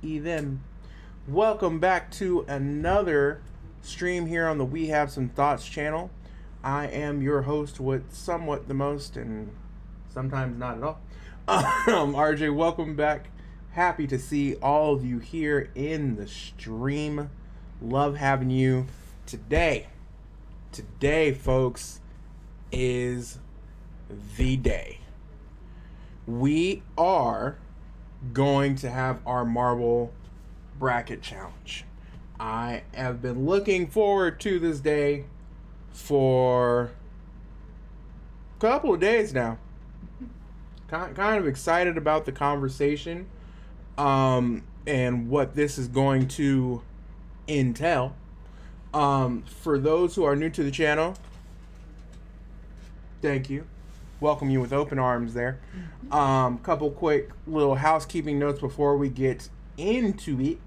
them. Welcome back to another stream here on the We Have Some Thoughts channel. I am your host with somewhat the most and sometimes not at all. RJ, welcome back. Happy to see all of you here in the stream. Love having you today. Today, folks, is the day. We are going to have our Marvel bracket challenge. I have been looking forward to this day for a couple of days now. Kind of excited about the conversation and what this is going to entail. For those who are new to the channel, thank you. Welcome you with open arms there. Couple quick little housekeeping notes before we get into it.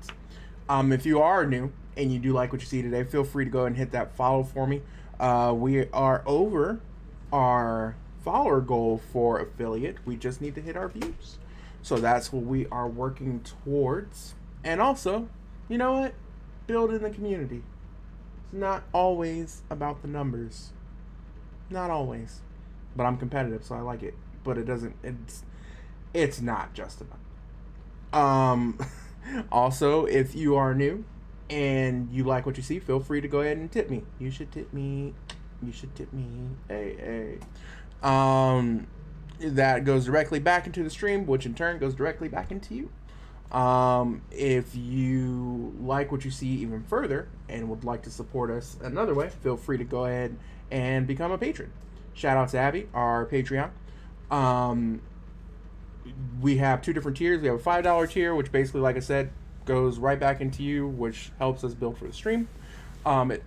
If you are new and you do like what you see today, feel free to go and hit that follow for me. We are over our follower goal for affiliate. We just need to hit our views. So that's what we are working towards. And also, you know what? Building the community. It's not always about the numbers. Not always. But I'm competitive, so I like it. But it's not just about. Also, if you are new and you like what you see, feel free to go ahead and tip me. You should tip me. Hey. That goes directly back into the stream, which in turn goes directly back into you. If you like what you see even further and would like to support us another way, feel free to go ahead and become a patron. Shout out to Abby, our Patreon. We have two different tiers. We have a $5 tier, which basically, like I said, goes right back into you, which helps us build for the stream. We have a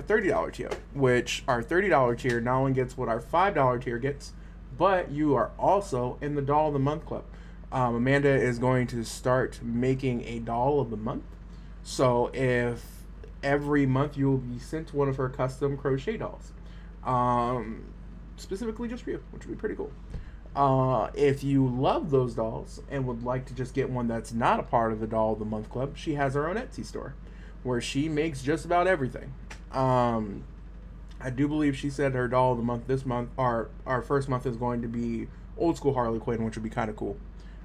$30 tier, which our $30 tier not only gets what our $5 tier gets, but you are also in the Doll of the Month Club. Amanda is going to start making a Doll of the Month. So if every month you will be sent one of her custom crochet dolls. Specifically just for you, which would be pretty cool. If you love those dolls and would like to just get one that's not a part of the Doll of the Month Club, she has her own Etsy store where she makes just about everything. I do believe she said her Doll of the Month this month, our first month, is going to be old school Harley Quinn, which would be kind of cool.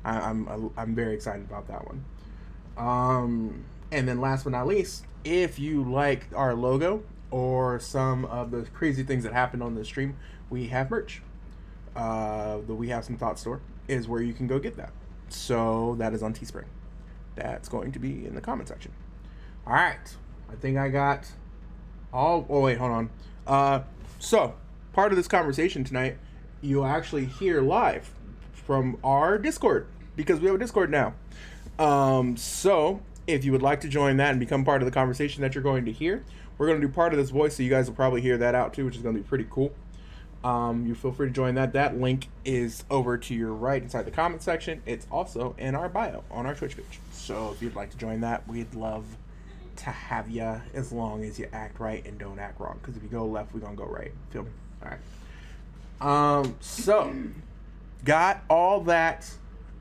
I'm very excited about that one. And then last but not least, if you like our logo or some of the crazy things that happened on the stream, we have merch. The We Have Some Thoughts store is where you can go get that. So that is on Teespring. That's going to be in the comment section. All right. I think I got all... Oh, wait, hold on. So part of this conversation tonight, you'll actually hear live from our Discord, because we have a Discord now. So if you would like to join that and become part of the conversation that you're going to hear, we're going to do part of this voice, so you guys will probably hear that out too, which is going to be pretty cool. You feel free to join that. That link is over to your right inside the comment section. It's also in our bio on our Twitch page. So if you'd like to join that, we'd love to have you, as long as you act right and don't act wrong. Because if you go left, we're going to go right. Feel me? All right. So got all that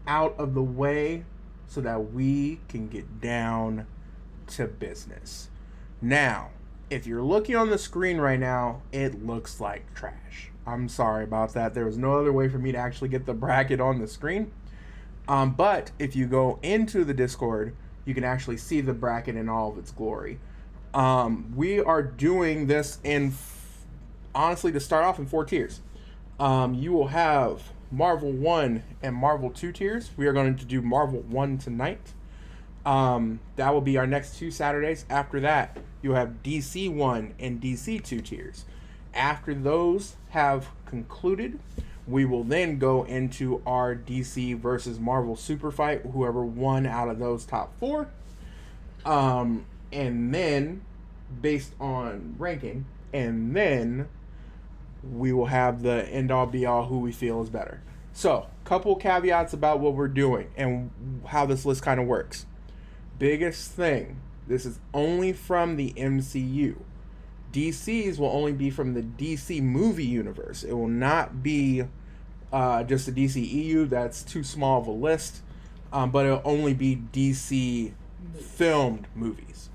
out of the way so that we can get down to business. Now, if you're looking on the screen right now, it looks like trash. I'm sorry about that. There was no other way for me to actually get the bracket on the screen. But if you go into the Discord, you can actually see the bracket in all of its glory. We are doing this honestly, to start off in 4 tiers. You will have Marvel 1 and Marvel 2 tiers. We are going to do Marvel 1 tonight. That will be our next 2 Saturdays. After that, you have DC 1 and DC 2 tiers. After those have concluded, we will then go into our DC versus Marvel super fight, whoever won out of those top 4. And then, based on ranking, and then we will have the end-all be-all who we feel is better. So, couple caveats about what we're doing and how this list kind of works. Biggest thing, this is only from the MCU. DC's will only be from the DC movie universe. It will not be just the DCEU. That's too small of a list. but it'll only be DC filmed movies.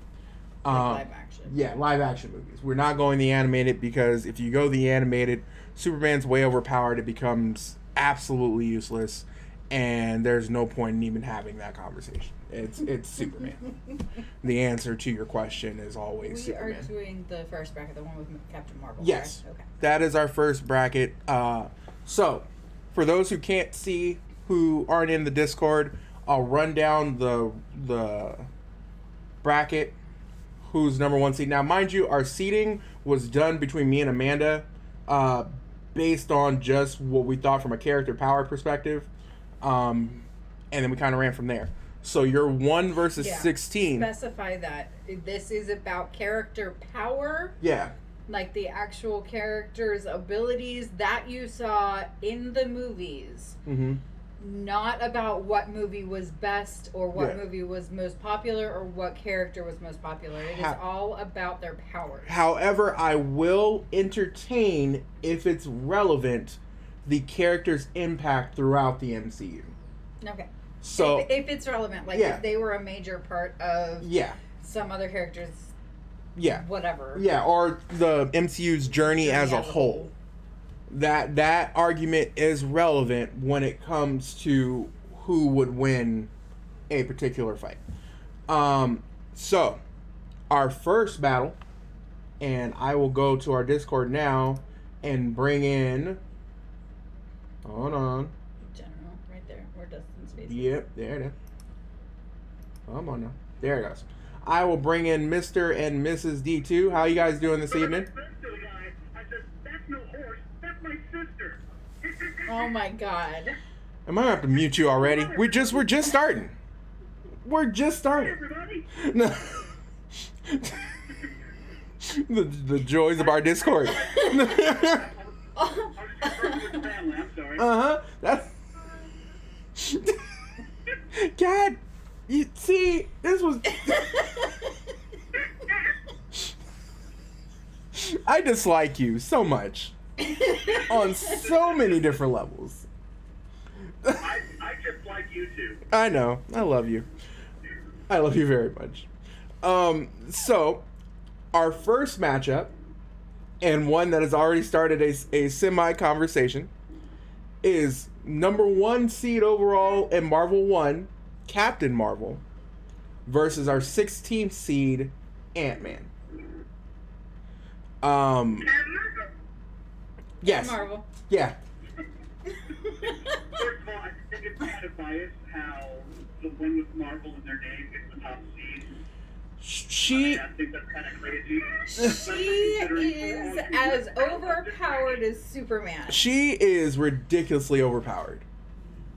Live action. Yeah, live action movies. We're not going the animated because if you go the animated, Superman's way overpowered. It becomes absolutely useless, and there's no point in even having that conversation. It's Superman. The answer to your question is always Superman. We are doing the first bracket, the one with Captain Marvel. Yes. Right? Okay. That is our first bracket. So, for those who can't see, who aren't in the Discord, I'll run down the bracket. Who's number one seed? Now, mind you, our seeding was done between me and Amanda, based on just what we thought from a character power perspective, and then we kind of ran from there. So you're 1 versus 16. Specify that this is about character power. Yeah. Like the actual character's abilities that you saw in the movies. Mm-hmm. Not about what movie was best or what movie was most popular or what character was most popular. It is all about their powers. However, I will entertain, if it's relevant, the character's impact throughout the MCU. Okay. So if it's relevant, like if they were a major part of some other characters, whatever. Yeah, or the MCU's journey as a whole. That argument is relevant when it comes to who would win a particular fight. So, our first battle, and I will go to our Discord now and bring in... Hold on. General, right there, where Dustin's face. Yep, there it is. Come on now. There it goes. I will bring in Mr. and Mrs. D2. How you guys doing this evening? Oh my god. Am I gonna have to mute you already? We're just starting. We're just starting. No. the joys of our Discord. That's God. You see, this was. I dislike you so much. On so many different levels. I just like you too. I know. I love you. I love you very much. So, our first matchup, and one that has already started a semi-conversation, is number 1 seed overall in Marvel 1, Captain Marvel, versus our 16th seed, Ant-Man. Yes. Marvel. Yeah. First of all, I think it's kind of biased how the one with Marvel in their name gets the top seed. I think that's kind of crazy. She is as overpowered as Superman. She is ridiculously overpowered.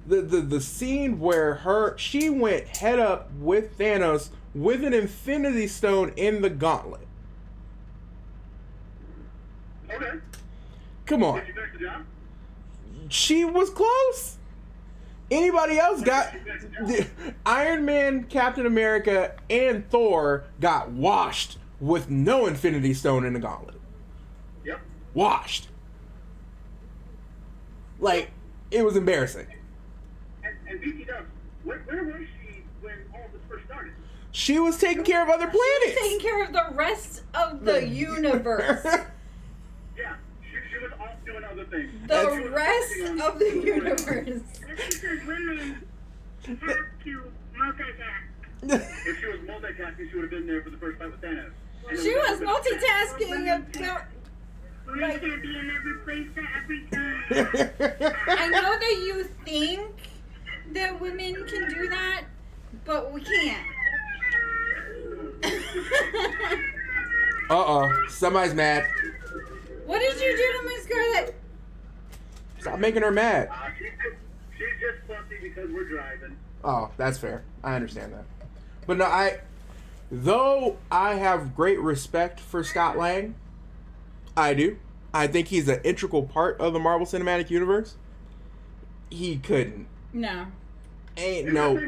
The scene where she went head up with Thanos with an Infinity Stone in the gauntlet. Okay. Come on. Did you finish the job? She was close. Anybody else got... Iron Man, Captain America, and Thor got washed with no Infinity Stone in the gauntlet. Yep. Washed. Like, it was embarrassing. And Vicky Dubs, where was she when all this first started? She was taking care of other planets. Taking care of the rest of the universe. Yeah, she was off doing other things. The rest of the universe. Because women have to multitask. If she was multitasking, she would have been there for the first fight with Thanos. She was multitasking. We can't be in every place at every time. I know that you think that women can do that, but we can't. Somebody's mad. What did you do to my Scarlet? Stop making her mad. She's just fussy because we're driving. Oh, that's fair. I understand that. But no, though I have great respect for Scott Lang, I do. I think he's an integral part of the Marvel Cinematic Universe. He couldn't. No. Ain't no way.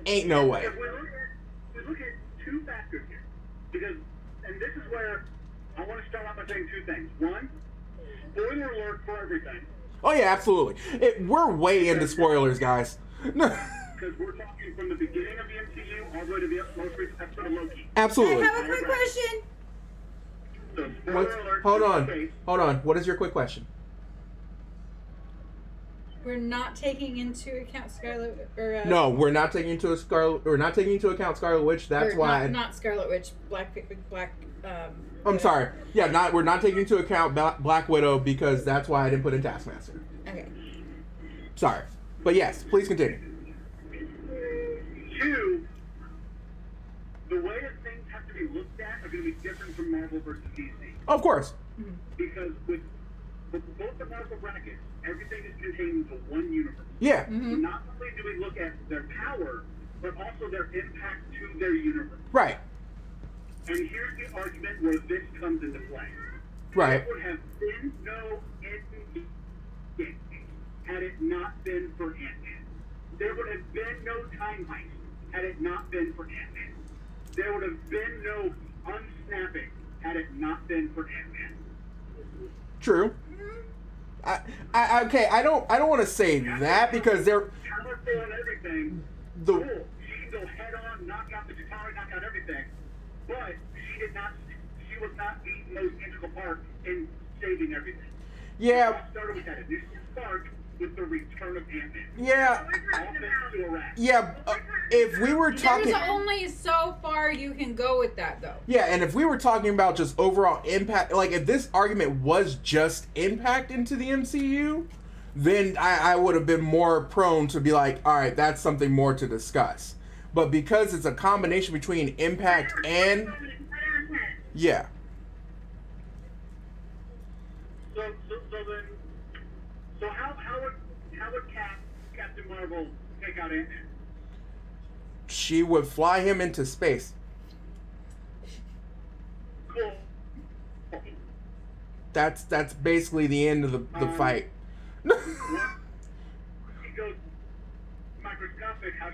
We look at two factors here. Because, and this is where I want to start off by saying two things. One, spoiler alert for everything. Oh yeah, absolutely. We're way into spoilers, guys. Because we're talking from the beginning of the MCU all the way to the most recent episode of Loki. Absolutely. I have a quick question. So, spoiler alert, Hold okay. on. What is your quick question? We're not taking into account Scarlet or No, we're not taking into account Scarlet Witch. That's or why. not Scarlet Witch, Black. I'm sorry. Yeah, we're not taking into account Black Widow because that's why I didn't put in Taskmaster. Okay. Sorry, but yes, please continue. 2, the way that things have to be looked at are going to be different from Marvel versus DC. Of course. Because with both the Marvel brackets, everything is contained into one universe. Yeah. Mm-hmm. So not only do we look at their power, but also their impact to their universe. Right. And here's the argument where this comes into play. Right. There would have been no Endgame had it not been for Ant-Man. There would have been no time heist had it not been for Ant-Man. There would have been no unsnapping had it not been for Ant-Man. True. Okay. I don't want to say that because they're Powerful and everything. the. Cool. She can go head on, knock out the Chitauri, knock out everything. But she was not the most integral part in saving everything. Yeah. It started with that initial spark with the return of Ant-Man. Yeah. Offense to Iraq. Yeah. If we were talking. There's only so far you can go with that, though. Yeah, and if we were talking about just overall impact, like if this argument was just impact into the MCU, then I would have been more prone to be like, all right, that's something more to discuss. But because it's a combination between impact and yeah, So how would Captain Marvel take out Ant-Man? she would fly him into space. Cool. That's basically the end of the fight. He goes microscopic. How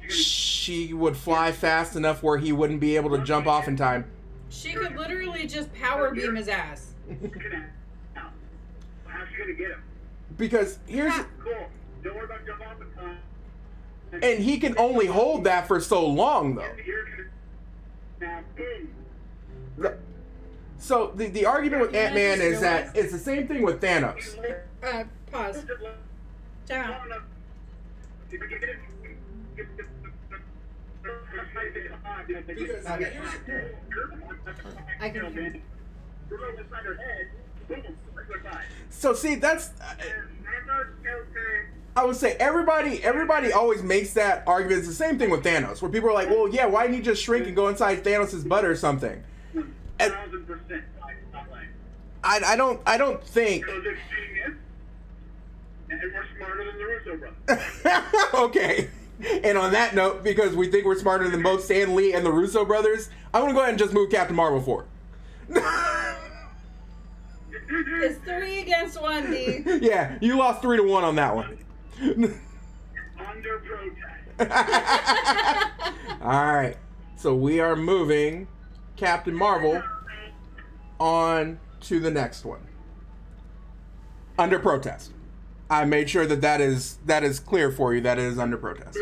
She would fly fast enough where he wouldn't be able to jump off in time. She could literally just power beam his ass. how's she gonna get him? Because here's Cool. Don't worry about jump off in time. and he can only hold that for so long though. Now, So the argument with Ant-Man is that it's the same thing with Thanos. Pause. Time out. I can. So see, that's I would say everybody always makes that argument. It's the same thing with Thanos, where people are like, well, yeah, why didn't he just shrink and go inside Thanos' butt or something? 1,000%. I don't think. Because it's genius, and we're smarter than the Russo brothers. Okay. And on that note, because we think we're smarter than both Stan Lee and the Russo brothers, I'm gonna go ahead and just move Captain Marvel forward. It's 3 against 1, D. Yeah, you lost 3-1 on that one. Under protest. All right, so we are moving Captain Marvel on to the next one. Under protest. I made sure that is clear for you. That it is under protest.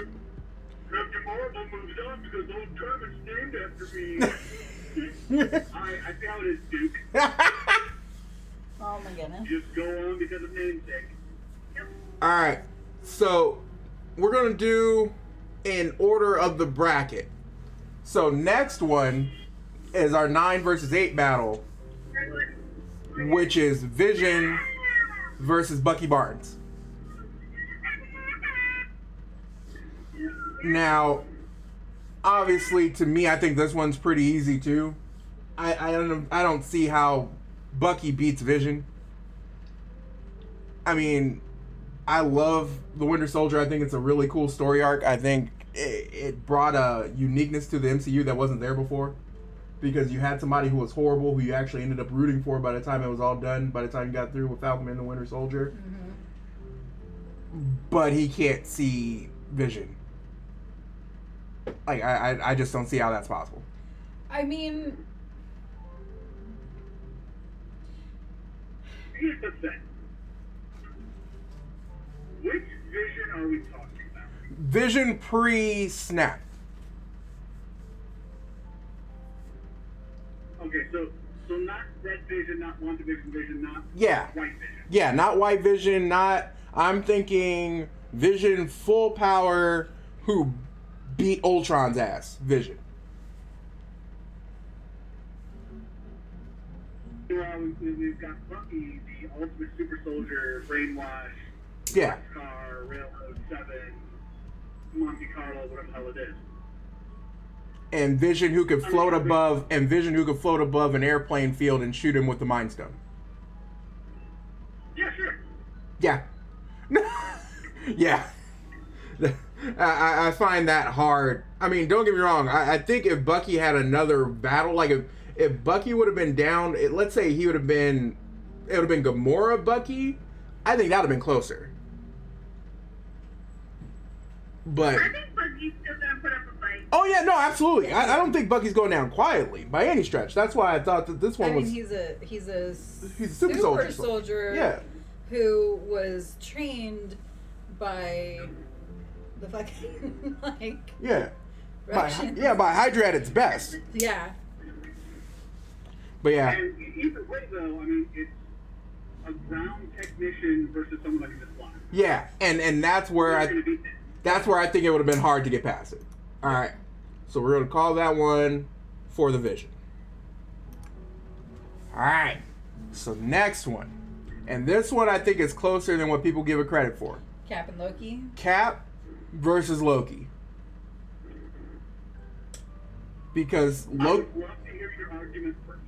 Captain Marvel moves on because old Kermit's named after me. I see how it is, Duke. Oh my goodness. Just go on because of namesake. All right, so we're gonna do in order of the bracket. So next one is our 9 versus 8 battle, which is Vision versus Bucky Barnes. Now, obviously, to me, I think this one's pretty easy too. I don't see how Bucky beats Vision. I mean, I love the Winter Soldier. I think it's a really cool story arc. I think it brought a uniqueness to the MCU that wasn't there before. Because you had somebody who was horrible, who you actually ended up rooting for by the time it was all done, by the time you got through with Falcon and the Winter Soldier. Mm-hmm. But he can't see Vision. Like, I just don't see how that's possible. I mean, Here's the thing. Which Vision are we talking Vision pre-snap. Okay, so not Red Vision, not WandaVision Vision, not Yeah. White Vision. Yeah, not White Vision, not... I'm thinking Vision full power who beat Ultron's ass. Vision. We've got Bucky, the ultimate super soldier, brainwash, Yeah. Car, Railroad 7, Monte Carlo, whatever the hell it is. And Vision who could float above... And Vision who could float above an airplane field and shoot him with the Mind Stone. Yeah, sure. Yeah. Yeah. I find that hard. I mean, don't get me wrong. I think if Bucky had another battle, like if Bucky would have been down, let's say he would have been, it would have been Gamora Bucky, I think that would have been closer. But I think Bucky's still gonna put up a fight. oh yeah, no, absolutely. I don't think Bucky's going down quietly by any stretch. That's why I thought that this one was. he's a He's a super soldier. Yeah. Who was trained by the fucking like Yeah. Russians. By Hydra at its best. Yeah. But yeah. And either way, though, I mean, it's a ground technician versus someone that can just fly. Yeah, and that's where Who's gonna beat that? that's where I think it would have been hard to get past it. All right, so we're gonna call that one for the Vision. All right, so next one, and this one I think is closer than what people give it credit for. Cap and Loki. Cap versus Loki, because I would love to hear your argument first.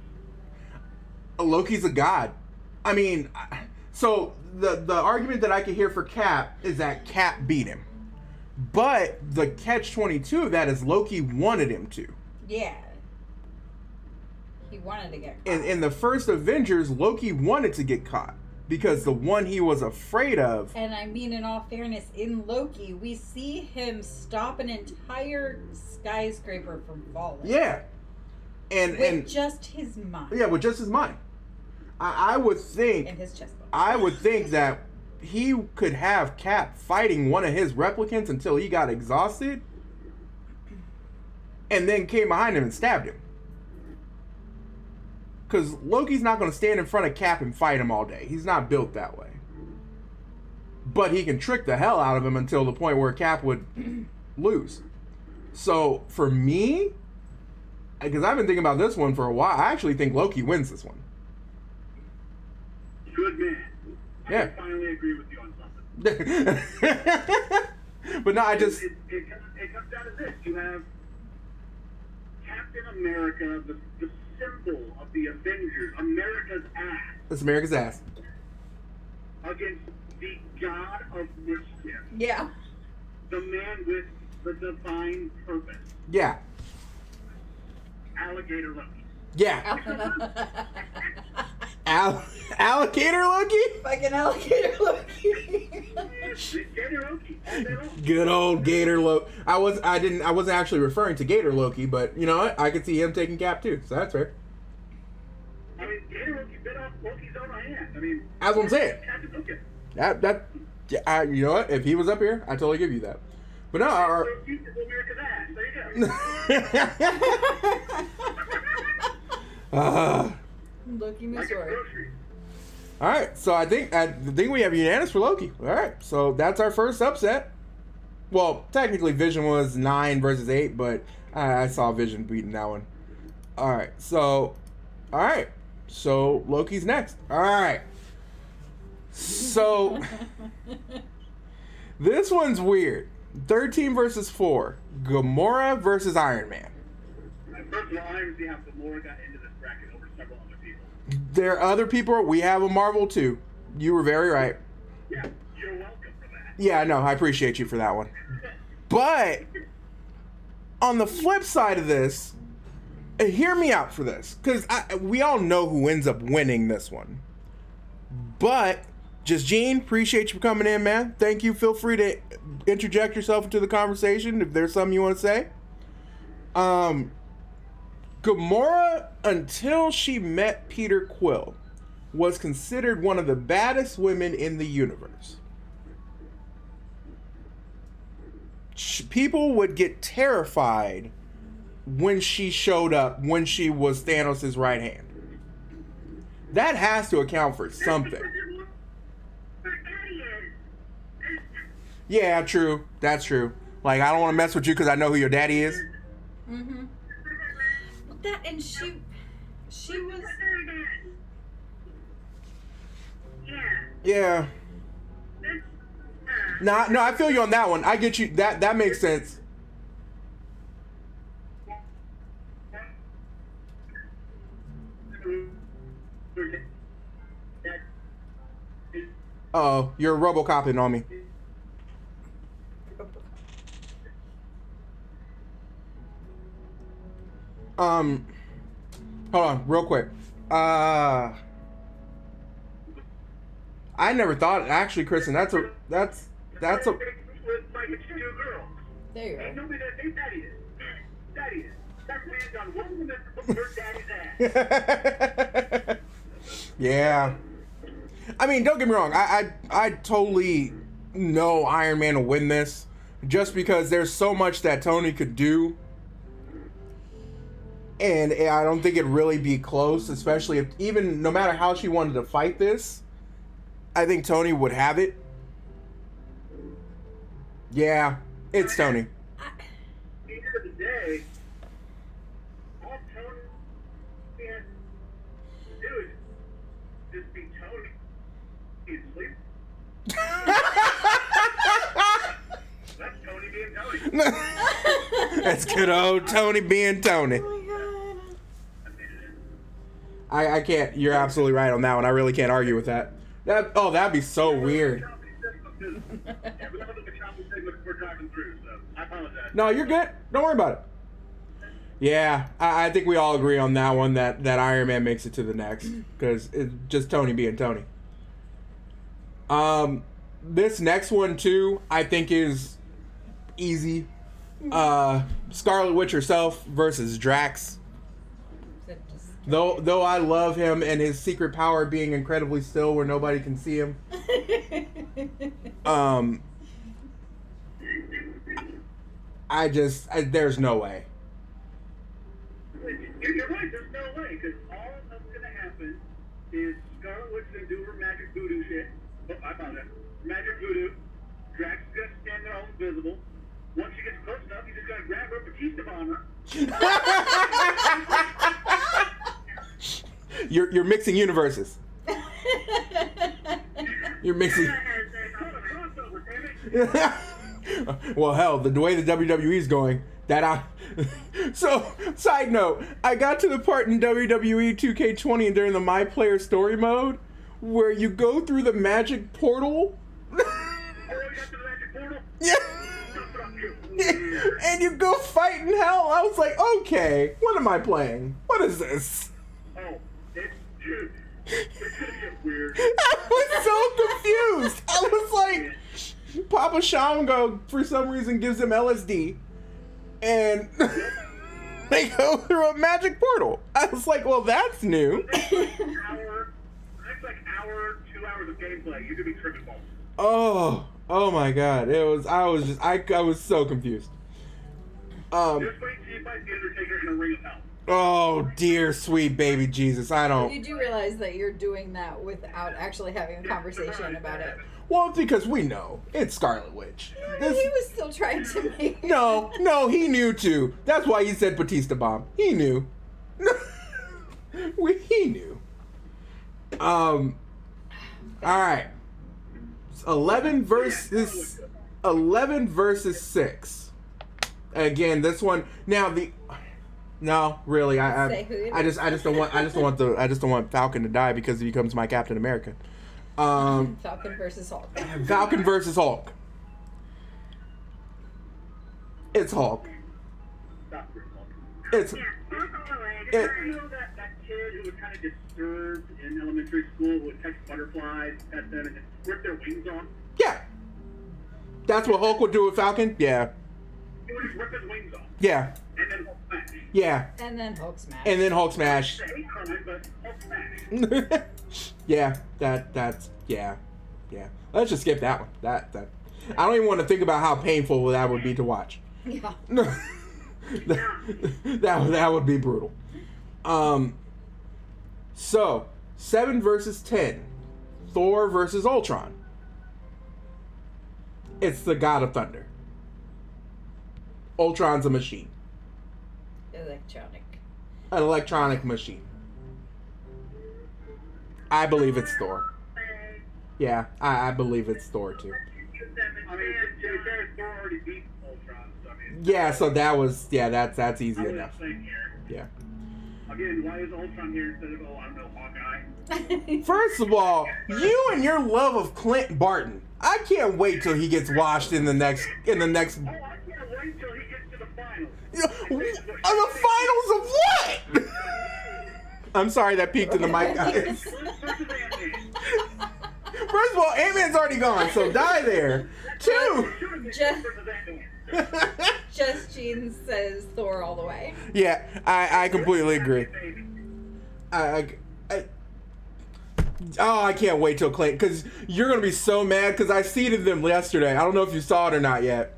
Loki's a god. I mean, so the argument that I could hear for Cap is that Cap beat him. But the catch-22 of that is Loki wanted him to. Yeah. He wanted to get caught. In the first Avengers, Loki wanted to get caught because the one he was afraid of. And I mean, in all fairness, in Loki, we see him stop an entire skyscraper from falling. Yeah. And just his mind. yeah, with just his mind. I would think And his chest bone. I would think that he could have Cap fighting one of his replicants until he got exhausted and then came behind him and stabbed him. Because Loki's not going to stand in front of Cap and fight him all day. He's not built that way. But he can trick the hell out of him until the point where Cap would lose. So, for me, because I've been thinking about this one for a while, I actually think Loki wins this one. Good man. I Yeah. can finally agree with you on something. But no, I just... It comes down to this. You have Captain America, the symbol of the Avengers, America's ass, It's America's ass. against the god of mischief, Yeah. the man with the divine purpose, Yeah. Alligator Loki. Yeah. Alligator Loki? Fucking alligator Loki. Gator Loki, all day long. Good old Gator Loki. I wasn't actually referring to Gator Loki, but you know what? I could see him taking Cap too, so that's fair. I mean, Gator Loki bit off Loki's own hand. I mean, That's what I'm saying. Captain Loki. Yeah, you know what? If he was up here, I'd totally give you that. But no, Loki is America's ass. There you go. Loki Like a Missouri. grocery. all right, so I think we have unanimous for Loki. All right, so that's our first upset. Well, technically, Vision was 9 versus 8, but I saw Vision beating that one. All right, so Loki's next. All right, so this one's weird. 13 versus 4. Gamora versus Iron Man. First of all, I see how Gamora got into this bracket over several other people. There are other people. We have a Marvel too. You were very right. Yeah, you're welcome for that. Yeah, no, I appreciate you for that one. But on the flip side of this, hear me out for this, because we all know who ends up winning this one. But just Gene, appreciate you for coming in, man. Thank you. Feel free to interject yourself into the conversation if there's something you want to say. Gamora, until she met Peter Quill, was considered one of the baddest women in the universe. people would get terrified when she showed up, when she was Thanos' right hand. That has to account for something. Yeah, true. That's true. Like, I don't want to mess with you because I know who your daddy is. Mm-hmm. That, and she was... Yeah. No, I feel you on that one. I get you. That makes sense. Uh-oh, you're RoboCoping on me. Hold on, real quick. I never thought, actually, Kristen, that's a With like it's two girls. There you Ain't go. nobody that think that is. That is. That man's on one woman from your daddy's ass. Yeah. I mean, don't get me wrong. I totally know Iron Man will win this, just because there's so much that Tony could do, and I don't think it'd really be close. Especially if, even no matter how she wanted to fight this, I think Tony would have it. Yeah, it's Tony. At the end of the day, all Tony has to do is just be Tony and sleep. That's Tony being Tony. That's good old Tony being Tony. Oh I can't. You're absolutely right on that one. I really can't argue with that. That'd be so weird. We're driving through, so I apologize. No, you're good. Don't worry about it. Yeah, I think we all agree on that one, that Iron Man makes it to the next, because it's just Tony being Tony. This next one too, I think is easy. Scarlet Witch herself versus Drax. Though I love him and his secret power being incredibly still where nobody can see him. There's no way. You're right, there's no way, because all that's going to happen is Scarlet Witch going to do her magic voodoo shit. Oh, I found it. Magic voodoo. Drax is going to stand there all invisible. Once she gets close enough, he's just going to grab her Batista bomb her. You're mixing universes. You're mixing. Well, hell, the way the WWE is going, So, side note, I got to the part in WWE 2K20 during the My Player Story mode where you go through the magic portal. Yeah. And you go fight in hell. I was like, okay, what am I playing? What is this? Oh, it's gonna get weird. I was so confused. I was like, Papa Shango, for some reason, gives him LSD. And they go through a magic portal. I was like, well, that's new. Next hour, 2 hours of gameplay, you could be tripping balls. Oh my god. I was so confused. Just wait till you fight the Undertaker in a ring of hell. Oh, dear sweet baby Jesus. You do realize that you're doing that without actually having a conversation about it. Well, because we know it's Scarlet Witch. He was still trying to make it. No, he knew too. That's why he said Batista bomb. He knew. He knew. All right. 11 versus 6. Again, this one. Now no, really, I just don't want Falcon to die because he becomes my Captain America. Falcon versus Hulk. Falcon versus Hulk. It's Hulk. It's. You know that kid who was kind of disturbed in elementary school would catch butterflies, pet them, and just rip their wings off? Yeah. That's what Hulk would do with Falcon? Yeah. He would just rip his wings off. Yeah. And then Hulk smash. Yeah. And then Hulk smash. And then Hulk smash. I hate crime, but Hulk smash. Yeah. Yeah. Let's just skip that one. I don't even want to think about how painful that would be to watch. Yeah. that would be brutal. So 7 versus 10, Thor versus Ultron. It's the God of Thunder. Ultron's a machine, an electronic machine. I believe it's Thor. Yeah, I believe it's Thor too. I mean, Thor already beat Ultron, so I mean. Yeah, so that's easy I would enough. think here. Yeah. Again, why is Ultron here instead of, I don't know, Hawkeye? First of all, you and your love of Clint Barton. I can't wait till he gets washed in the next. Oh, I can't wait till he gets to the finals. The finals of what? I'm sorry that peeked in the mic, guys. First of all, Ant-Man's already gone, so die there. 2. Just Gene says Thor all the way. Yeah, I completely agree. I can't wait till Clint, because you're going to be so mad, because I seeded them yesterday. I don't know if you saw it or not yet.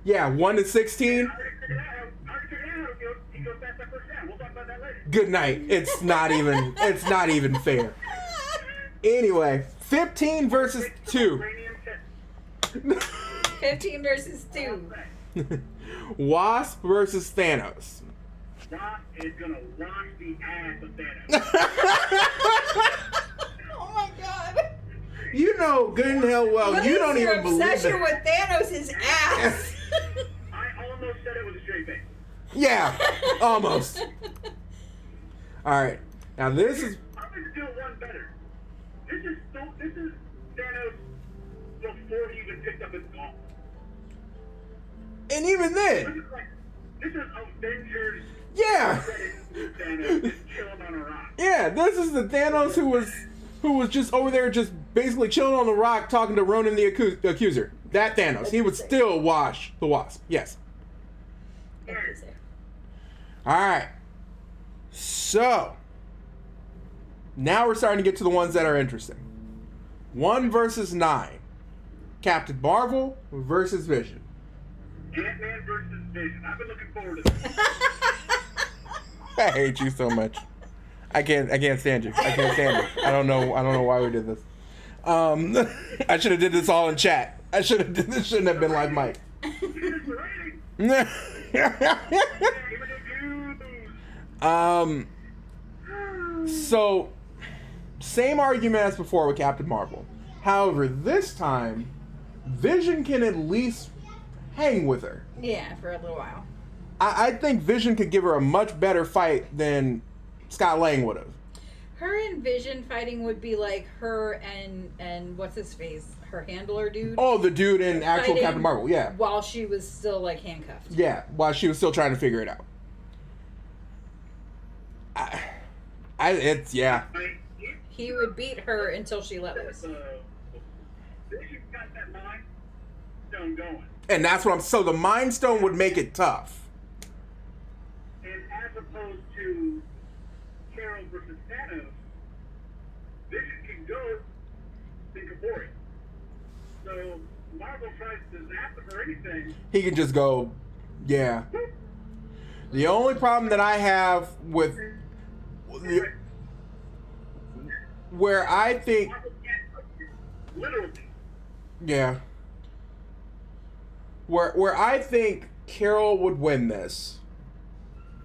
Yeah, 1 to 16. Good night. It's not even fair. Anyway, 15 versus 2. 15 versus 2. Wasp versus Thanos. Wasp is gonna wash the ass of Thanos. Oh my god. You know good and hell well you don't even believe it. Your obsession with Thanos' ass. I almost said it with a straight face. Yeah, almost. All right, now this is. I'm gonna do one better. This is Thanos before he even picked up his golf. And even then. This is Avengers. Yeah. Thanos just chilling on a rock. Yeah, this is the Thanos who was just over there, just basically chilling on the rock, talking to Ronan the Accuser. That Thanos. He would still wash the Wasp. Yes. All right. So now we're starting to get to the ones that are interesting. 1 versus 9. Captain Marvel versus Vision. Ant-Man versus Vision. I've been looking forward to this. I hate you so much. I can't stand you. I can't stand it. I don't know why we did this. I should have did this all in chat. This shouldn't have been live mic. So same argument as before with Captain Marvel. However, this time Vision can at least hang with her. Yeah, for a little while. I think Vision could give her a much better fight than Scott Lang would have. Her and Vision fighting would be like her and what's his face? Her handler dude. Oh, the dude in actual fighting Captain Marvel, yeah. While she was still like handcuffed. Yeah, while she was still trying to figure it out. Yeah. He would beat her until she let loose. Vision got that mind stone going. And that's what so the Mind Stone would make it tough. And as opposed to Carol versus Thanos, Vision can go incorporate. So Marvel tries to zap him or anything. He can just go, yeah. The only problem that I have with where I think, Literally. yeah, where I think Carol would win this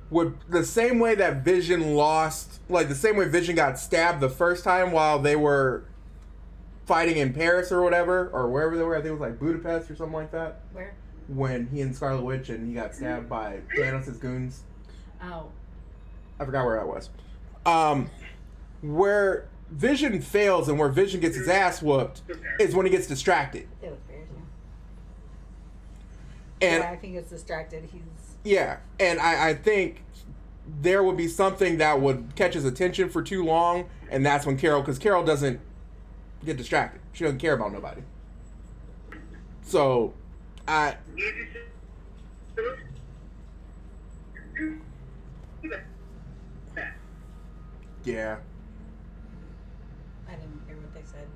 would the same way that Vision lost, like the same way Vision got stabbed the first time while they were fighting in Paris or whatever, or wherever they were. I think it was like Budapest or something like that. Where? When he and Scarlet Witch and he got stabbed by Thanos' goons. Oh. I forgot where that was. Where Vision fails and where Vision gets his ass whooped is when he gets distracted. It was Paris, And yeah, I think it's distracted. yeah, and I think there would be something that would catch his attention for too long, and that's when because Carol doesn't get distracted. She doesn't care about nobody. So, yeah. I didn't hear what they said.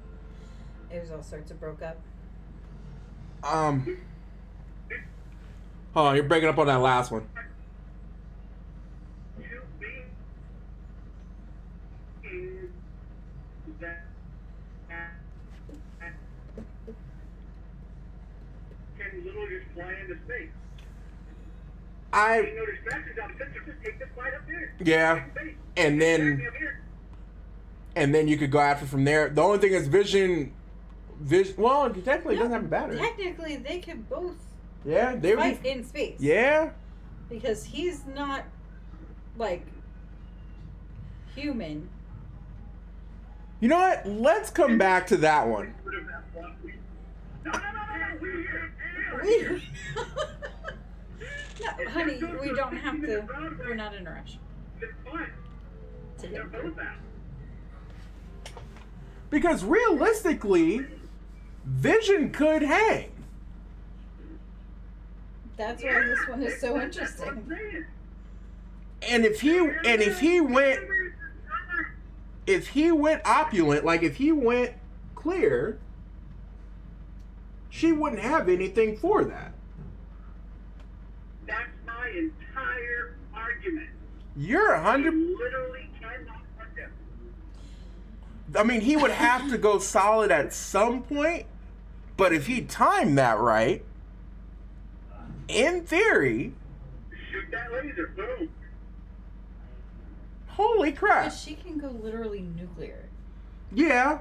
It was all sorts of broke up. Hold on, you're breaking up on that last one. Two beings that can literally just fly into space. Ain't no distractions out there, just take the flight up there. Yeah, and then you could go after from there. The only thing is Vision. Well, he technically doesn't have a battery. Technically, they could both Yeah, they fight would. in space. Yeah. Because he's not, like, human. You know what? Let's come back to that one. No. No, honey, we don't have to. We're not in a rush. It's fine. They're both out. Because realistically, Vision could hang. That's why this one is so interesting. And if he went opulent, like if he went clear, she wouldn't have anything for that. That's my entire argument. You're 100. You literally cannot touch him. I mean, he would have to go solid at some point, but if he timed that right, in theory, Shoot that laser. Boom. holy crap. But she can go literally nuclear. Yeah.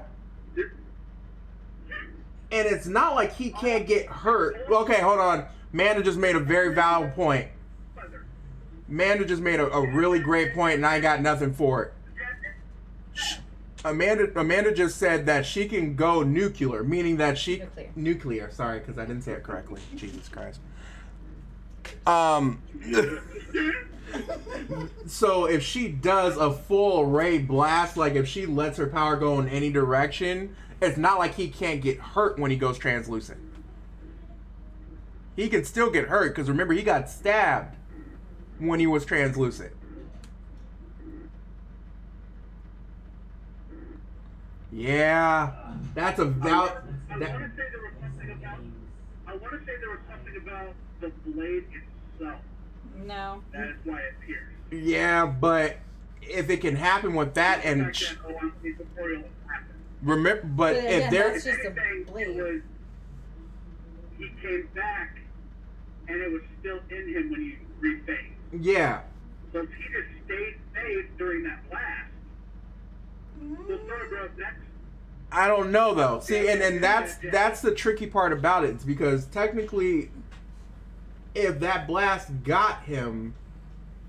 And it's not like he can't get hurt. Okay, hold on. Manda just made a very valid point. Amanda just made a really great point, and I ain't got nothing for it. Amanda just said that she can go nuclear, meaning that she nuclear. Sorry, because I didn't say it correctly. Jesus Christ. So if she does a full ray blast, like if she lets her power go in any direction, it's not like he can't get hurt when he goes translucent. He can still get hurt because remember he got stabbed when he was translucent. Yeah, that's a I want to say there was something about the blade itself. No. That is why it pierced. Yeah, but if it can happen with that and remember, but But if again, there, that's just a blade. He came back, and it was still in him when he rephased. yeah, So if he just stayed safe during that blast, the Thunderbird next. I don't know though. See, and that's the tricky part about it. It's because technically, if that blast got him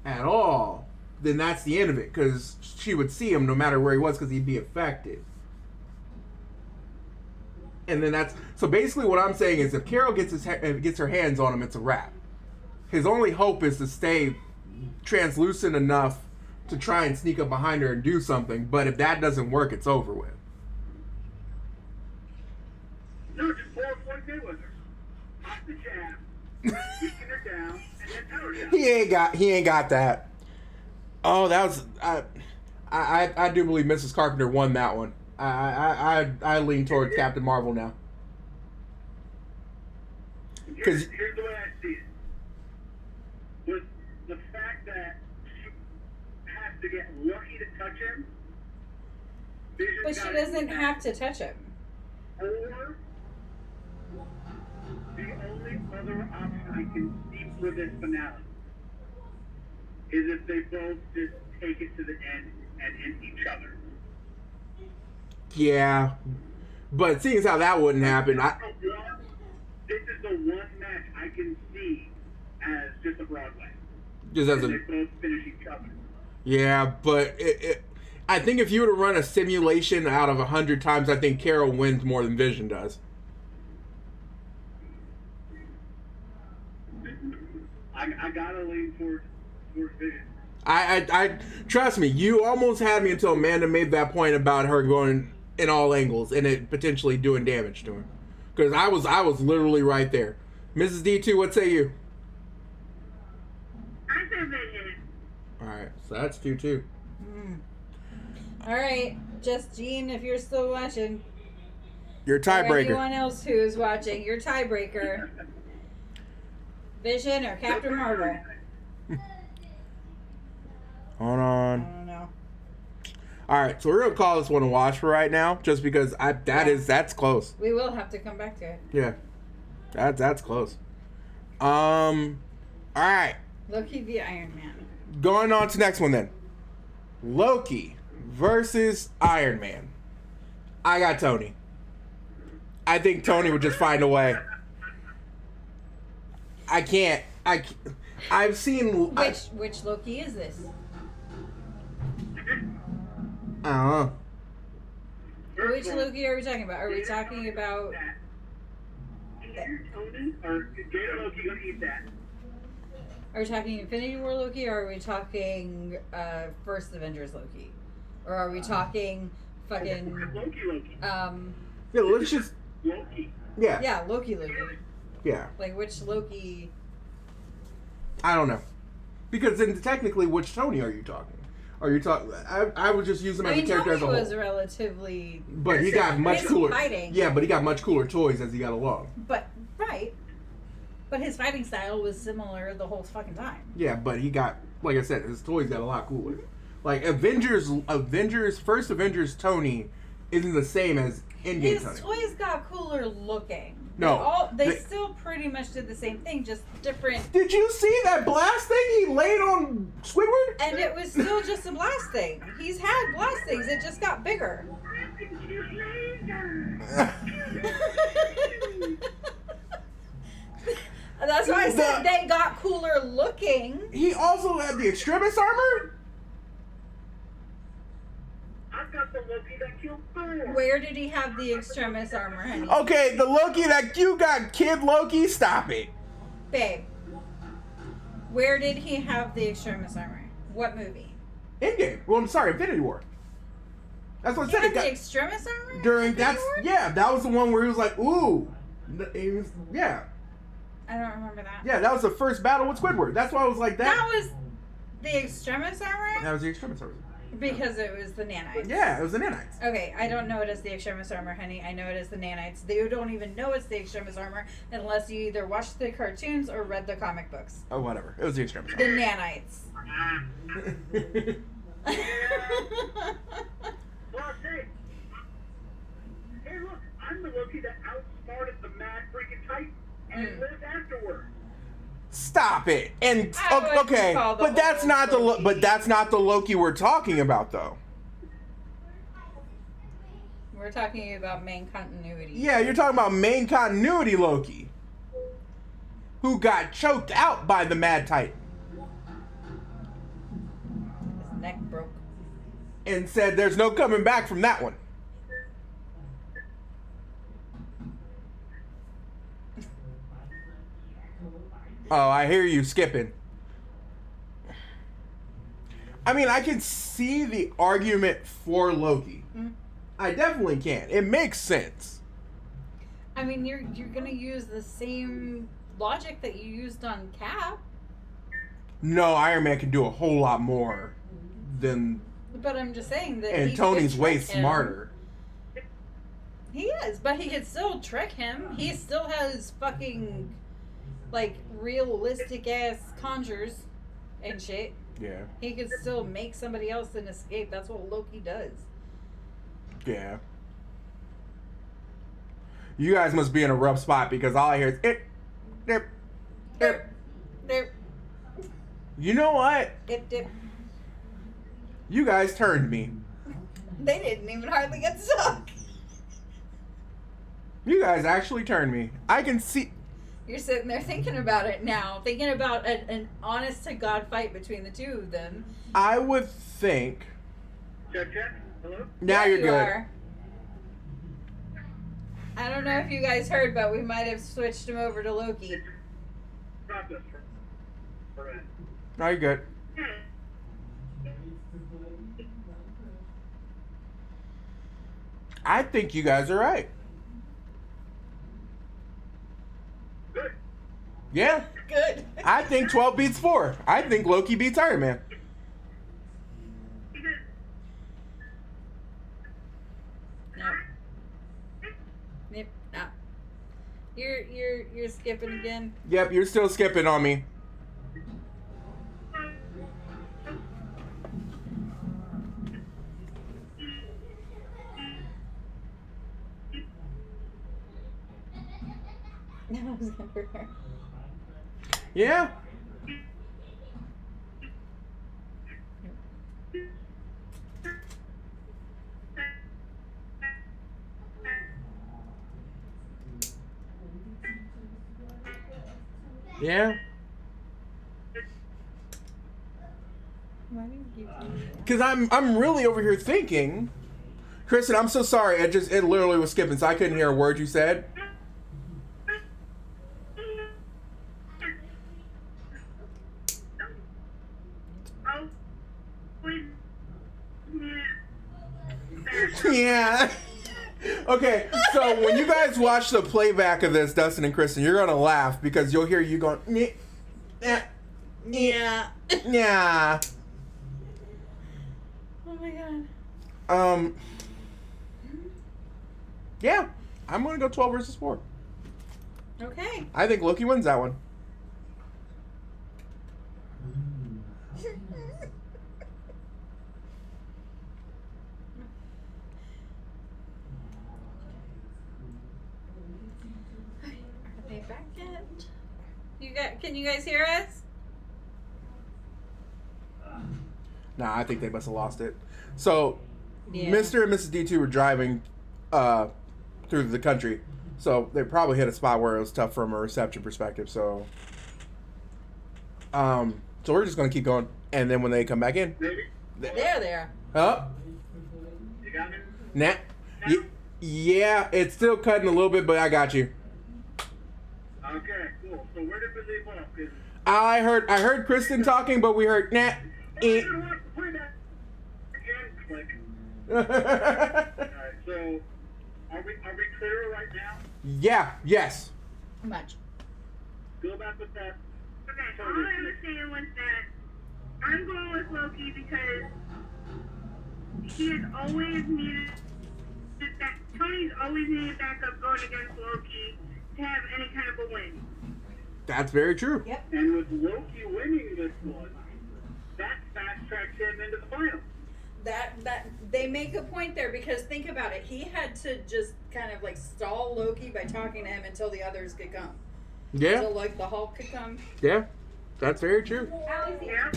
at all, then that's the end of it. Because she would see him no matter where he was, because he'd be affected. And then that's so basically what I'm saying is if Carol gets her hands on him, it's a wrap. His only hope is to stay translucent enough to try and sneak up behind her and do something. But if that doesn't work, it's over with. No, just pull a Floyd Mayweather. Pop the jab, beating her down, and then power down. He ain't got that. Oh, that was I do believe Mrs. Carpenter won that one. I lean toward Captain Marvel now. Here's the way I see it. With the fact that she has to get lucky to touch him. But she doesn't have to touch him. Or the only other option I can see for this finale is if they both just take it to the end and hit each other. Yeah, but seeing as how that wouldn't happen, This is the one match I can see as just a Broadway. just as They a both finish each other. yeah, but I think if you were to run a simulation out of 100 times, I think Carol wins more than Vision does. I gotta lean towards Vision. I trust me. You almost had me until Amanda made that point about her going in all angles and it potentially doing damage to him. Because I was literally right there. Mrs. D2, what say you? I say Vision. All right, so that's 2-2. All right, just Jean, if you're still watching. Your For tiebreaker. anyone else who is watching, your tiebreaker. Vision or Captain Marvel? Hold I on. don't know. All right, so we're gonna call this one a wash for right now, just because that's close. We will have to come back to it. Yeah, that's close. All right, Loki v Iron Man. going on to next one then. Loki versus Iron Man. I got Tony. I think Tony would just find a way. I've seen. Which Loki is this? I don't know. Which Loki are we talking about? Are we talking about? Tony or Gator Loki gonna eat that? Are we talking Infinity War Loki, or are we talking First Avengers Loki, or are we talking fucking Loki. Yeah, let's just. Loki. Yeah. yeah, Loki? Yeah. Like which Loki? I don't know. Because then technically, which Tony are you talking? Are you talking? I would just use him as a character Tony as a whole. was relatively, But he got much his cooler. fighting. Yeah, but he got much cooler toys as he got along. but right. But his fighting style was similar the whole fucking time. Yeah, but he got, like I said, his toys got a lot cooler. Like Avengers, first Avengers Tony isn't the same as Endgame His Tony. toys got cooler looking. No, they they- still pretty much did the same thing, just different. Did you see that blast thing he laid on Squidward? And it was still just a blast thing. He's had blast things. It just got bigger. That's why I said they got cooler looking. He also had the Extremis armor? I've got the Loki that killed Thor. Where did he have the Extremis armor, honey? Okay, the Loki that you got, Kid Loki, stop it. Babe. Where did he have the Extremis armor? What movie? Endgame. Well, I'm sorry, Infinity War. That's what I He said. had It got, the Extremis armor? during in that's Infinity War? yeah, that was the one where he was like, ooh. He was, yeah. I don't remember that. Yeah, that was the first battle with Squidward. That's why I was like that. That was the Extremis armor? That was the Extremis armor. Because it was the nanites. Yeah, it was the nanites. Okay, I don't know it as the Extremis armor, honey. I know it as the nanites. They don't even know it's the Extremis armor unless you either watched the cartoons or read the comic books. Oh, whatever. It was the Extremis The armor. nanites. Well, hey, look, I'm the Loki that outsmarted the mad freaking Titan and lived afterward. Stop it. And I wouldn't okay, call the but that's whole not the Loki. but that's not the Loki we're talking about though. We're talking about main continuity. Yeah, you're talking about main continuity Loki, who got choked out by the Mad Titan His neck broke. and said there's no coming back from that one. Oh, I hear you skipping. I mean, I can see the argument for Loki. Mm. I definitely can. It makes sense. I mean, you're gonna use the same logic that you used on Cap, No, Iron Man can do a whole lot more than, but I'm just saying that. and he Tony's could way trick him. smarter. He is, but he could still trick him. He still has fucking like realistic ass conjures and shit. Yeah, He could still make somebody else an escape. That's what Loki does. yeah. You guys must be in a rough spot because all I hear is it. Dip, dip, You know what? dip, dip. You guys turned me. They didn't even hardly get to talk. You guys actually turned me. I can see. You're sitting there thinking about it now, thinking about an honest to God fight between the two of them. I would think. Check. Hello? Now There you're you good. are. I don't know if you guys heard, but we might have switched him over to Loki. Process for it. Now you're good. I think you guys are right. Good. Yeah. Good. I think 12 beats 4. I think Loki beats Iron Man. No. You're skipping again. Yep, you're still skipping on me. Yeah. Yeah. Because I'm really over here thinking, Kristen, I'm so sorry. It literally was skipping, so I couldn't hear a word you said. Yeah. Okay, so when you guys watch the playback of this, Dustin and Kristen, you're gonna laugh because you'll hear you going, Yeah. yeah. Oh my god. Yeah, I'm gonna go 12 versus 4. Okay. I think Loki wins that one. Are they back yet? Can you guys hear us? Nah, I think they must have lost it. So, Yeah. Mr. and Mrs. D2 were driving through the country. So, they probably hit a spot where it was tough from a reception perspective. So we're just going to keep going. And then when they come back in... Maybe? There. Oh. You got me? Nah. Yeah, it's still cutting a little bit, but I got you. Okay, cool. So where did we leave off? 'Cause I heard Kristen talking, but we heard nah. you know what? Play that again. Click. Alright, so are we clear right now? Yeah, yes. How much? Go back with that. Okay, all I was saying was that I'm going with Loki because he has always needed that. Tony's always needed backup going against Loki to have any kind of a win. That's very true. Yep. And with Loki winning this one, that fast tracks him into the finals. That they make a point there because think about it. He had to just kind of like stall Loki by talking to him until the others could come. Yeah, So like the Hulk could come. yeah. That's very true. Yeah.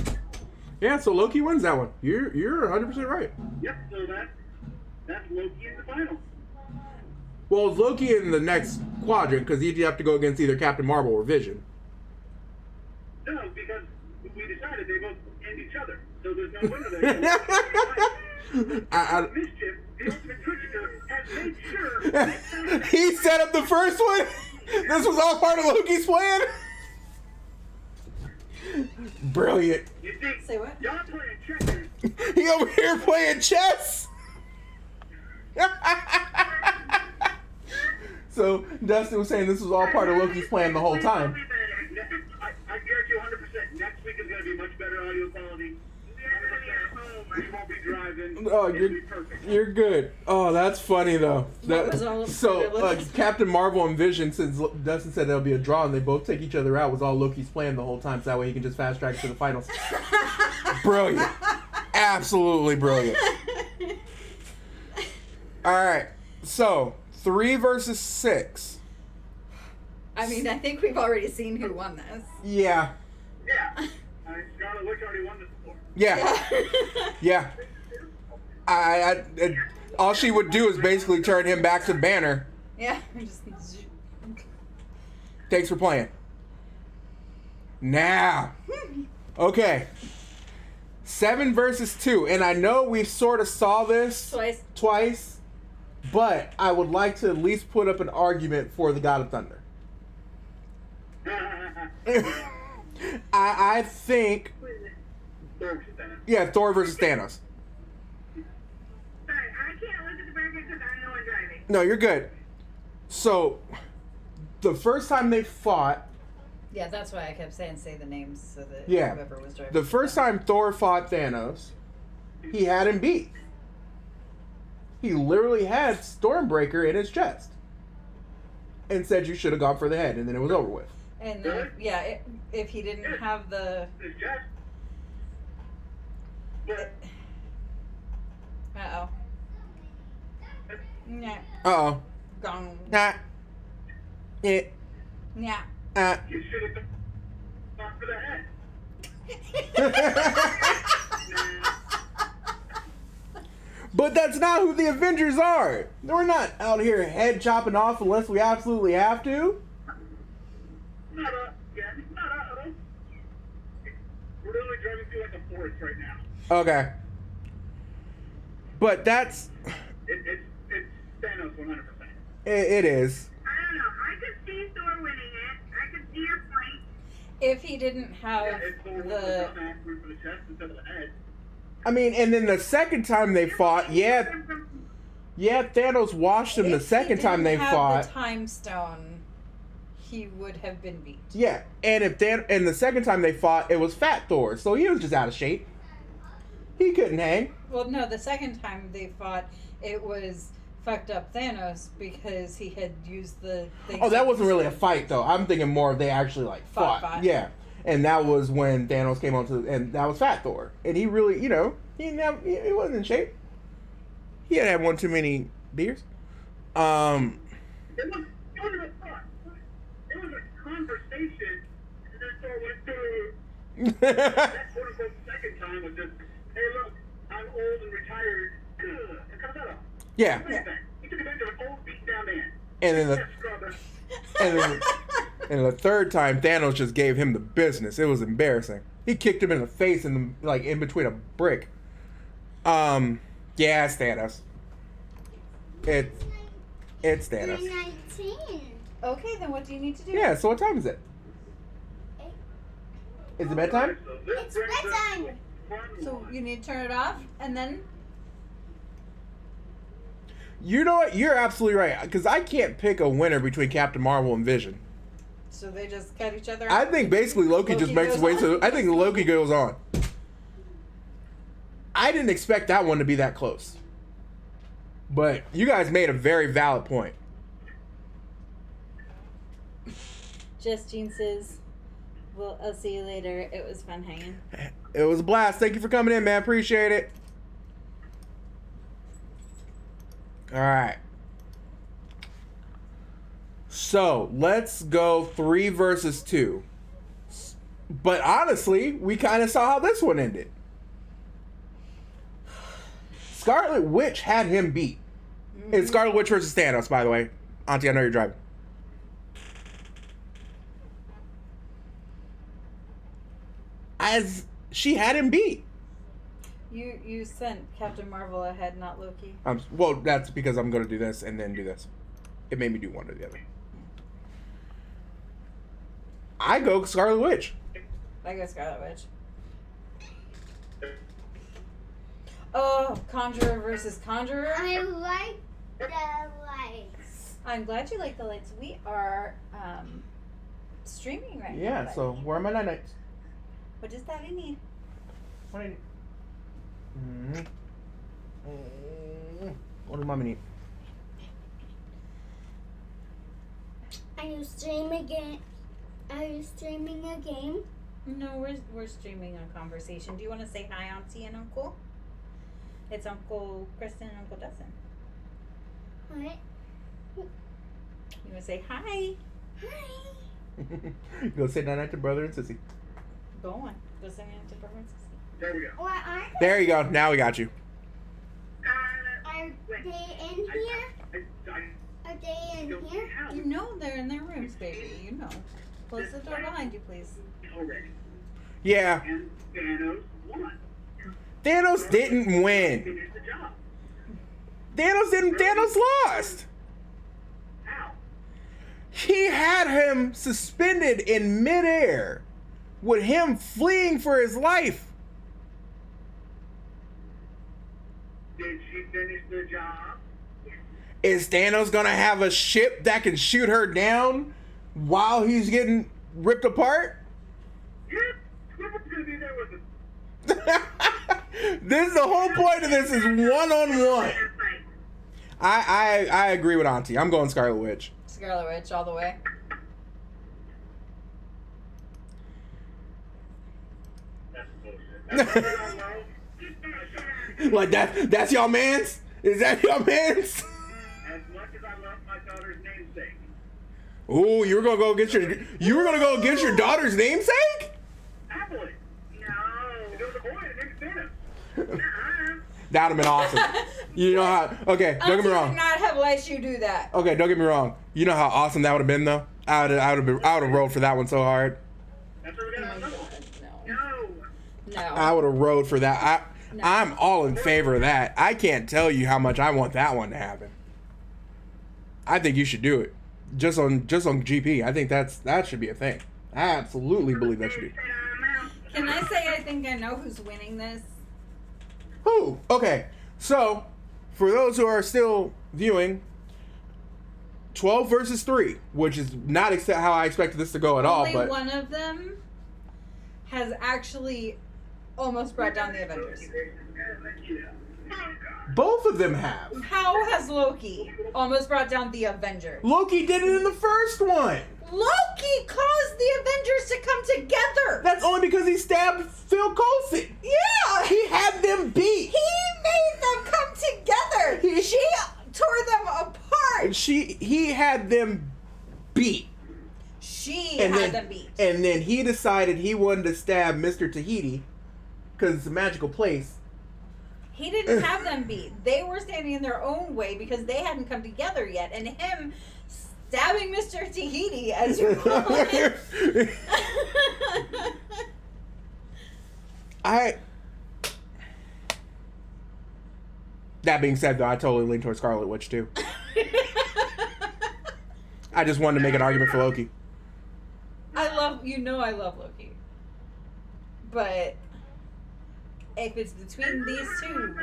Yeah, so Loki wins that one. You're 100% right. Yep, so that's Loki in the finals. Well, it's Loki in the next quadrant because he'd have to go against either Captain Marvel or Vision. No, because we decided they both end each other. So there's no winner there. Mischief, the ultimate trickster, has made sure that He set up the first one. This was all part of Loki's plan. Brilliant. you think Say what? y'all playing checkers. He over here playing chess. So Dustin was saying this was all part of Loki's plan the whole time. I guarantee you 100%. Next week is going to be much better audio quality. We won't be driving. Oh, It'll be perfect. you're good. Oh, that's funny though. What was all So part of Loki's Captain Marvel and Vision, since Dustin said there'll be a draw and they both take each other out, was all Loki's plan the whole time. So that way he can just fast track to the finals. Brilliant. Absolutely brilliant. All right. So 3 versus 6. I mean, I think we've already seen who won this. Yeah. Yeah. Scarlet Witch already won this before. Yeah. Yeah. I all she would do is basically turn him back to Banner. Yeah. Thanks for playing. Now. Okay. 7 versus 2. And I know we sort of saw this twice, but I would like to at least put up an argument for the God of Thunder. I think, yeah, Thor versus Thanos. Sorry, I can't look at the bracket because I'm the one driving. No, you're good. So, the first time they fought, Yeah, that's why I kept saying say the names so that Yeah. whoever was driving. the first time Thor fought Thanos, he had him beat. He literally had Stormbreaker in his chest. and said you should have gone for the head, and then it was over with. And Really? yeah, if he didn't have the His chest. But oh, yeah, Uh-oh. gone, Nah. Yeah. yeah. you should have gone for the head. But that's not who the Avengers are. We're not out here head chopping off unless we absolutely have to. Not a. We're literally driving through like a forest right now. Okay. But that's... It's Thanos 100%. It is. I don't know. I could see Thor winning it. I could see your point. If he didn't have Yeah, it's the the dumbass root for the chest instead of the head. I mean, and then the second time they fought, yeah, Thanos washed him the if he second time they didn't have fought. the time stone, he would have been beat. Yeah, and and the second time they fought, it was Fat Thor, so he was just out of shape. He couldn't hang. Well, no, the second time they fought, it was fucked up Thanos because he had used the thing. Oh, that wasn't really a fight though. I'm thinking more of they actually like fought. Yeah, and that was when Thanos came onto, and that was Fat Thor, and he really, he wasn't in shape. He had one too many beers. It wasn't a thought. It was a conversation, and then Thor went through. That quote unquote second time was just, hey, look, I'm old and retired. And cut that off. Yeah, He took advantage of an old, beat down man. and then Yes, scrubber. and the third time Thanos just gave him the business. It was embarrassing. He kicked him in the face and like in between a brick. Yeah, it's Thanos. It's Thanos. 19. Okay, then what do you need to do? Yeah. So what time is it? Is it bedtime? So this It's brings us bedtime. to one So line. you need to turn it off, and then You know what? You're absolutely right. Because I can't pick a winner between Captain Marvel and Vision. so they just cut each other. I off? think basically Loki just Loki makes his goes way on? to. I think Loki goes on. I didn't expect that one to be that close. But you guys made a very valid point. Justine says, "Well, I'll see you later. It was fun hanging." It was a blast. Thank you for coming in, man. Appreciate it. All right. So let's go 3 versus 2. But honestly, we kind of saw how this one ended. Scarlet Witch had him beat. It's Scarlet Witch versus Thanos, by the way. Auntie, I know you're driving. As she had him beat. You sent Captain Marvel ahead, not Loki. Well, that's because I'm going to do this and then do this. It made me do one or the other. I go Scarlet Witch. I go Scarlet Witch. Oh, Conjurer versus Conjurer. I like the lights. I'm glad you like the lights. We are streaming right now. Yeah, buddy. so where are my nights? What does that need? What do I need? What does Mommy need? Are you streaming again? Are you streaming a game? No, we're streaming a conversation. Do you want to say hi, Auntie and Uncle? It's Uncle Kristen and Uncle Dustin. What? You want to say hi? Hi. Go say night to brother and sissy. Go on. Go sing it to Princess. There we go. What are There you go. Now we got you. Are they in here? Are they in here? You know they're in their rooms, baby. You know. Close the door behind you, please. Already. Yeah. And Thanos won. Thanos didn't win. Finished the job. Thanos lost. How? He had him suspended in midair with him fleeing for his life. Did she finish the job? Is Thanos gonna have a ship that can shoot her down while he's getting ripped apart? Yep. Whoever's gonna be there with him. This is the whole point of this is one-on-one. I agree with Auntie. I'm going Scarlet Witch. Scarlet Witch all the way. That's bullshit. That's what I love. Like that's y'all man's? Is that y'all man's? As much as I love my daughter's namesake. Ooh, you were gonna go get your daughter's namesake? Apple it. No. If there was a boy, his name's Thanos. That'd have been awesome. You know how? Okay, don't get me Auntie wrong. would not have let you do that. Okay, don't get me wrong. You know how awesome that would have been though. I would have rolled for that one so hard. That's where we're Oh gonna my have another God, one. no. No. I No. would have rode for that. No. I'm all in favor of that. I can't tell you how much I want that one to happen. I think you should do it. Just on GP. I think that should be a thing. I absolutely believe that should be. Can I say I think I know who's winning this? Who? Okay. So, for those who are still viewing, 12 versus 3, which is not how I expected this to go at all, Only but one of them has actually almost brought down the Avengers. both of them have. How has Loki almost brought down the Avengers? Loki did it in the first one. Loki caused the Avengers to come together. That's only because he stabbed Phil Coulson. Yeah. He had them beat. He made them come together. She tore them apart. He had them beat. She And had then, them beat. And then he decided he wanted to stab Mr. Tahiti because it's a magical place. He didn't have them beat. They were standing in their own way because they hadn't come together yet. And him stabbing Mr. Tahiti, as you call it. That being said, though, I totally lean towards Scarlet Witch, too. I just wanted to make an argument for Loki. I love Loki. But if it's between these two,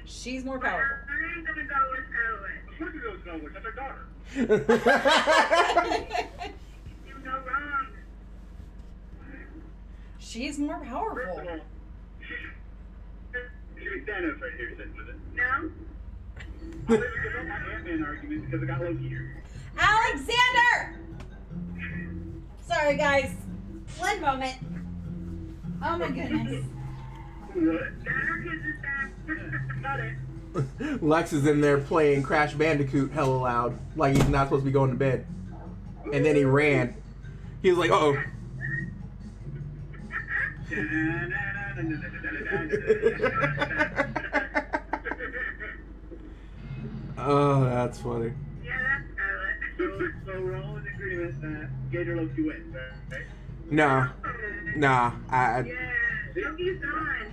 she's more powerful. I'm gonna go with Scarlet. Of course you go Scarlet Witch. That's her daughter. You no wrong. She's more First powerful. of all, she should be Thanos right here sitting with it. No? I'll let you give up my Ant-Man argument because I got Loki here. Alexander! Sorry, guys. One moment. Oh my goodness. What? Dark is back. Got it. Lex is in there playing Crash Bandicoot hella loud, like he's not supposed to be going to bed. And then he ran. He was like, uh-oh. Oh, that's funny. Yeah, that's Scarlet. So we're all in agreement that Gator Loki wins, right? Nah, Yeah, Loki's on.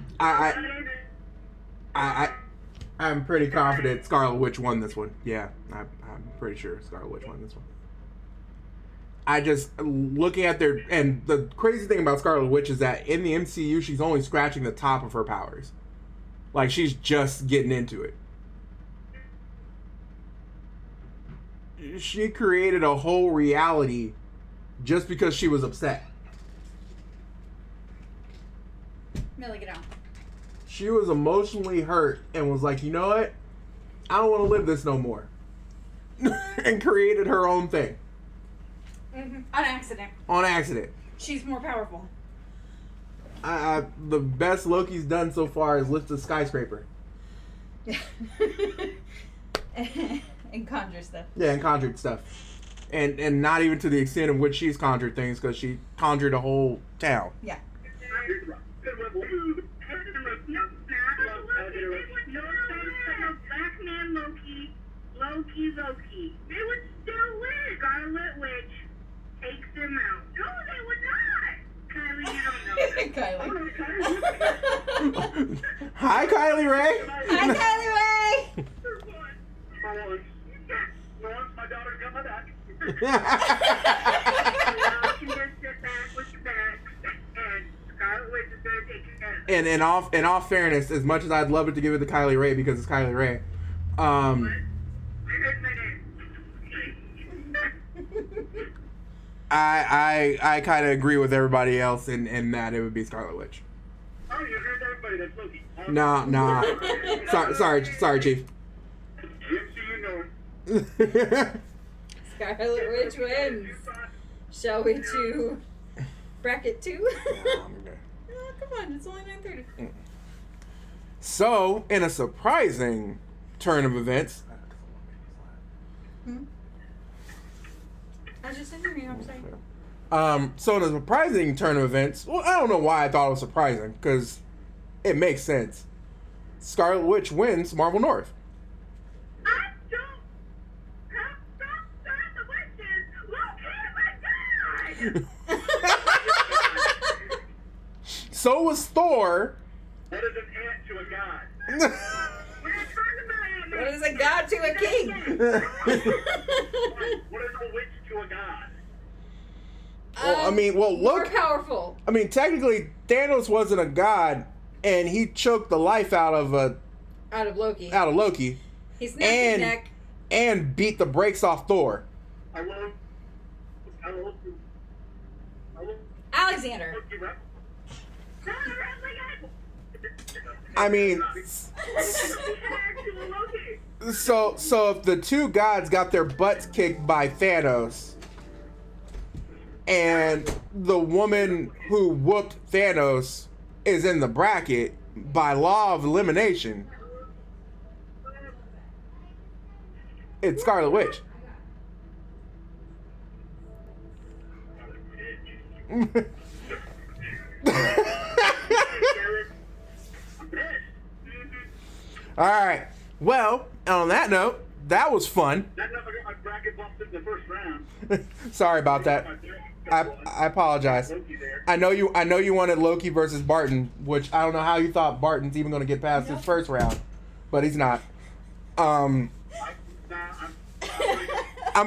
I'm pretty confident Scarlet Witch won this one. Yeah, I'm pretty sure Scarlet Witch won this one. I just, looking at their, and the crazy thing about Scarlet Witch is that in the MCU, she's only scratching the top of her powers. Like, she's just getting into it. She created a whole reality just because she was upset. Millie, get out. She was emotionally hurt and was like, you know what? I don't want to live this no more. And created her own thing. Mm-hmm. On accident. On accident. She's more powerful. The best Loki's done so far is lift a skyscraper. And conjure stuff. Yeah, and conjured stuff. And not even to the extent of which she's conjured things, because she conjured a whole town. Yeah. Here's the problem. Good one. Black man Loki. Loki. They would still win. Scarlet Witch takes them out. No, they would not. Kylie, you don't know that. Kylie. Hi, Kylie Ray. Hi, Kylie Ray. For once, my daughter's got my back. You can just sit back with your back, and Scarlet Witch is going to take your head. And in all fairness, as much as I'd love it to give it to Kylie Ray because it's Kylie Ray, I heard my name. I kind of agree with everybody else in that it would be Scarlet Witch. Oh, you heard everybody. That's Loki. Nah. Sorry, Chief. MCU North. Scarlet Witch wins. Shall we do bracket 2? Oh, come on, it's only 9:30. So, in a surprising turn of events, I was just saying, I'm sorry. So in a surprising turn of events, well, I don't know why I thought it was surprising, because it makes sense. Scarlet Witch wins Marvel North. I don't have the witches. Look, So was Thor. What is an ant to a god? we're not talking about it. What is a god to a king? What is a witch to a god? Well, more look. powerful. I mean, technically, Thanos wasn't a god, and he choked the life out of Loki. He snapped his neck. and beat the brakes off Thor. I love Alexander. Loki rep. I mean, so if the two gods got their butts kicked by Thanos, and the woman who whooped Thanos is in the bracket by law of elimination, it's Scarlet Witch. All right. Well, on that note, that was fun. That never got my bracket bumped in the first round. Sorry about that. I apologize. Loki there. I know you wanted Loki versus Barton, which I don't know how you thought Barton's even going to get past his first round, but he's not. I'm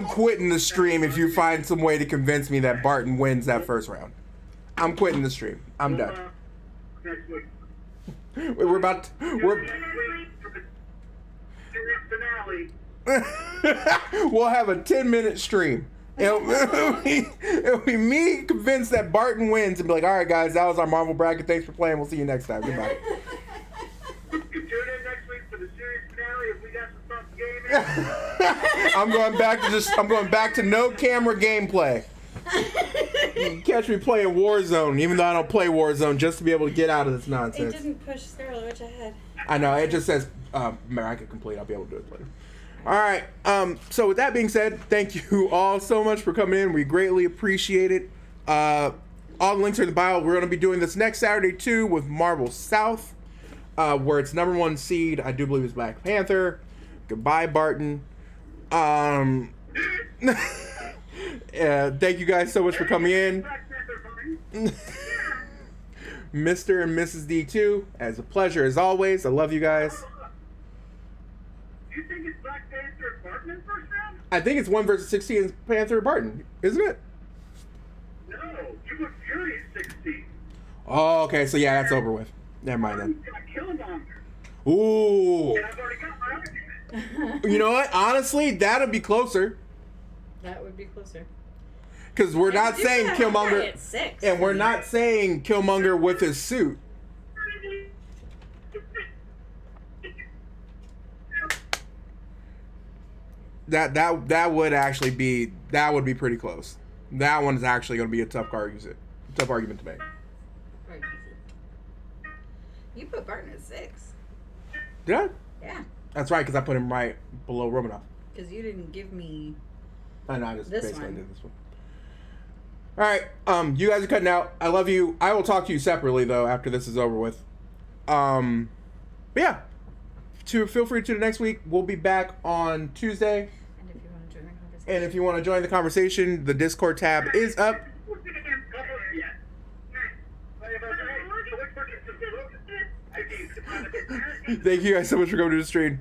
quitting the stream if you find some way to convince me that Barton wins that first round. I'm quitting the stream. I'm done. Next week. We're about we're Next week for the series finale. we'll have a 10-minute stream. It'll be me convinced that Barton wins and be like, all right, guys, that was our Marvel bracket. Thanks for playing. We'll see you next time. Goodbye. Tune in next week for the series finale if we got some fun gaming. I'm going back to no camera gameplay. You can catch me playing Warzone, even though I don't play Warzone, just to be able to get out of this It nonsense. didn't push Scarlet Witch ahead. I know, it just says bracket complete. I'll be able to do it later. All right. So with that being said, thank you all so much for coming in. We greatly appreciate it. All the links are in the bio. We're going to be doing this next Saturday too with Marvel South, where it's #1 seed. I do believe it's Black Panther. Goodbye, Barton. Thank you guys so much for coming in. Mr. and Mrs. D2, as a pleasure as always. I love you guys. Do you think it's Black Panther and Barton in first round? I think it's 1 versus 16 is Panther Barton, isn't it? No, you put Fury at 16. Oh, okay. So yeah, that's over with. Never mind then. Killmonger. Ooh. And I've already got my argument. You know what? Honestly, that'd be closer. That would be closer. Because we're not saying Killmonger, At 6. and we're not saying Killmonger with his suit. That would actually be pretty close. That one is actually going to be a tough argument to make. You put Barton at 6. Did I? Yeah. That's right, because I put him right below Romanoff. Because you didn't give me. I know, I just This basically one. did this one. All right, you guys are cutting out. I love you. I will talk to you separately though after this is over with. But yeah, feel free to the next week. We'll be back on Tuesday. And if you want to join the conversation. And if you want to join the conversation, the Discord tab is up. Thank you guys so much for coming to the stream.